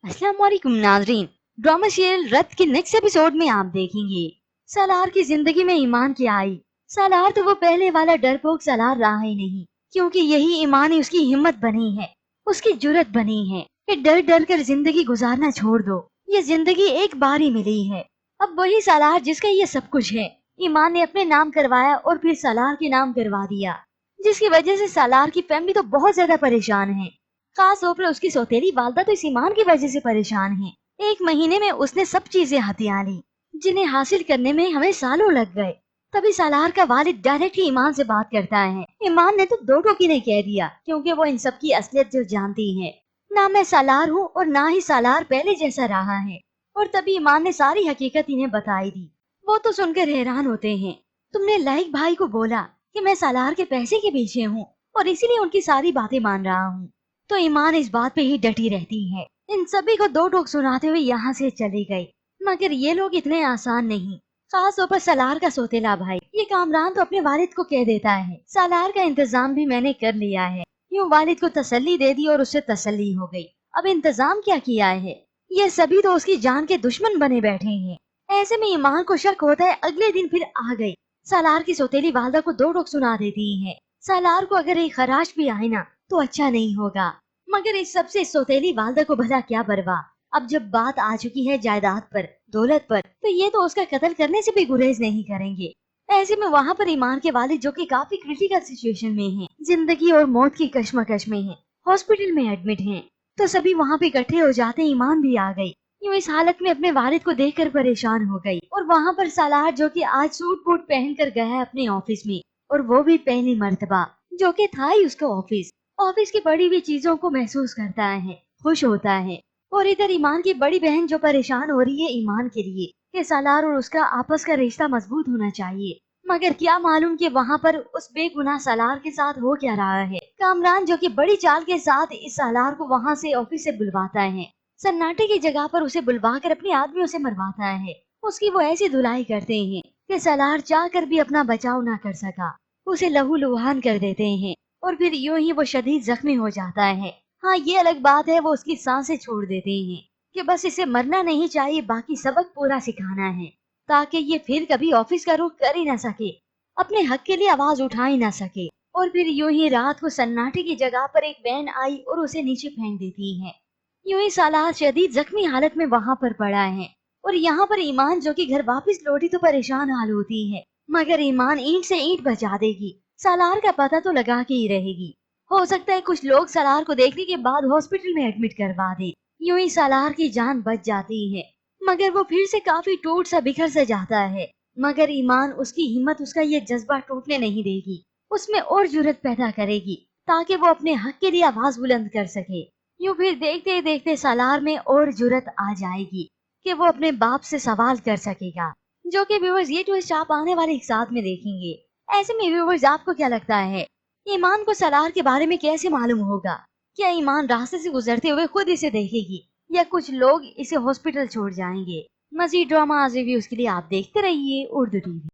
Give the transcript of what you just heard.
अस्सलाम वालेकुम नाजरीन। ड्रामा सीरियल रत के नेक्स्ट एपिसोड में आप देखेंगे सालार की जिंदगी में ईमान क्या आई। सालार तो वो पहले वाला डरपोक सालार रहा ही नहीं, क्योंकि यही ईमान ही उसकी हिम्मत बनी है, उसकी जुर्रत बनी है कि डर डर कर जिंदगी गुजारना छोड़ दो। ये जिंदगी एक बार ही मिली है। अब वही सालार जिसका ये सब कुछ है, ईमान ने अपने नाम करवाया और फिर सालार के नाम करवा दिया, जिसकी वजह से सालार की फैमिली तो बहुत ज्यादा परेशान है। खास तौर पर उसकी सौतेली वालदा तो इस ईमान की वजह से परेशान है। एक महीने में उसने सब चीजें हथिया ली, जिन्हें हासिल करने में हमें सालों लग गए। तभी सालार का वालिद डायरेक्टली ईमान से बात करता है। ईमान ने तो दो टोकी ने कह दिया, क्योंकि वो इन सब की असलियत जो जानती है। ना मैं सालार हूँ और ना ही सालार पहले जैसा रहा है। और तभी ईमान ने सारी हकीकत इन्हें बताई दी। वो तो सुनकर हैरान होते हैं। तुमने लाइक भाई को बोला कि मैं सालार के पैसे के पीछे हूँ और इसीलिए उनकी सारी बातें मान रहा हूँ। तो ईमान इस बात पे ही डटी रहती है। इन सभी को दो टोक सुनाते हुए यहाँ से चली गई। मगर ये लोग इतने आसान नहीं। खास तौर पर सालार का सौतेला भाई, ये कामरान तो अपने वालिद को कह देता है, सालार का इंतजाम भी मैंने कर लिया है। यूँ वालिद को तसल्ली दे दी और उससे तसल्ली हो गई। अब इंतजाम क्या किया है, ये सभी तो उसकी जान के दुश्मन बने बैठे हैं। ऐसे में ईमान को शक होता है। अगले दिन फिर आ गई, सालार की सौतेली वालदा को दो टोक सुना देती है। सालार को अगर एक खराश भी आए ना तो अच्छा नहीं होगा। मगर इस सबसे सौतेली वालदा को भला क्या परवाह। अब जब बात आ चुकी है जायदाद पर, दौलत पर, तो ये तो उसका कत्ल करने से भी गुरेज नहीं करेंगे। ऐसे में वहाँ पर ईमान के वालिद, जो कि काफी क्रिटिकल सिचुएशन में हैं, जिंदगी और मौत की कश्मकश में हैं, हॉस्पिटल में एडमिट हैं, तो सभी वहाँ पे इकट्ठे हो जाते। ईमान भी आ गई। यूँ इस हालत में अपने वालिद को देखकर परेशान हो गई। और वहाँ पर सालार, जो कि आज सूट बूट पहन कर गया है अपने ऑफिस में, और वो भी पहली मर्तबा, जो कि था ही उसका ऑफिस की बड़ी हुई चीजों को महसूस करता है, खुश होता है। और इधर ईमान की बड़ी बहन जो परेशान हो रही है ईमान के लिए कि सालार और उसका आपस का रिश्ता मजबूत होना चाहिए। मगर क्या मालूम कि वहाँ पर उस बेगुनाह सालार के साथ हो क्या रहा है। कामरान, जो कि बड़ी चाल के साथ इस सालार को वहाँ से ऑफिस से बुलवाता है, सन्नाटे की जगह पर उसे बुलवा कर अपने आदमियों से मरवाता है। उसकी वो ऐसी धुलाई करते हैं कि सालार चाह कर भी अपना बचाव ना कर सका, उसे लहू लुहान कर देते हैं। और फिर यूं ही वो शदीद जख्मी हो जाता है। हाँ, ये अलग बात है, वो उसकी सांसें छोड़ देते हैं कि बस इसे मरना नहीं चाहिए, बाकी सबक पूरा सिखाना है, ताकि ये फिर कभी ऑफिस का रुख कर ही ना सके, अपने हक के लिए आवाज उठा ही ना सके। और फिर यूं ही रात को सन्नाटे की जगह पर एक वैन आई और उसे नीचे फेंक देती है। यूं ही सालार शदीद जख्मी हालत में वहां पर पड़ा है। और यहाँ पर ईमान, जो कि घर वापस लौटी, तो परेशान हाल होती है। मगर ईमान ईंट से ईंट बचा देगी, सालार का पता तो लगा के ही रहेगी। हो सकता है कुछ लोग सालार को देखने के बाद हॉस्पिटल में एडमिट करवा दे। यूं ही सालार की जान बच जाती है। मगर वो फिर से काफी टूट सा बिखर सा जाता है। मगर ईमान उसकी हिम्मत, उसका ये जज्बा टूटने नहीं देगी, उसमें और जुर्रत पैदा करेगी, ताकि वो अपने हक के लिए आवाज बुलंद कर सके। यूं फिर देखते देखते सालार में और जुर्रत आ जाएगी कि वो अपने बाप से सवाल कर सकेगा। जो कि व्यूअर्स, ये ट्विस्ट आप आने वाले एक साथ में देखेंगे। ऐसे में व्यूअर्स, आपको क्या लगता है, ईमान को सालार के बारे में कैसे मालूम होगा? क्या ईमान रास्ते से गुजरते हुए खुद इसे देखेगी, या कुछ लोग इसे हॉस्पिटल छोड़ जाएंगे? मजीद ड्रामा रिव्यूज के लिए आप देखते रहिए उर्दू टीवी।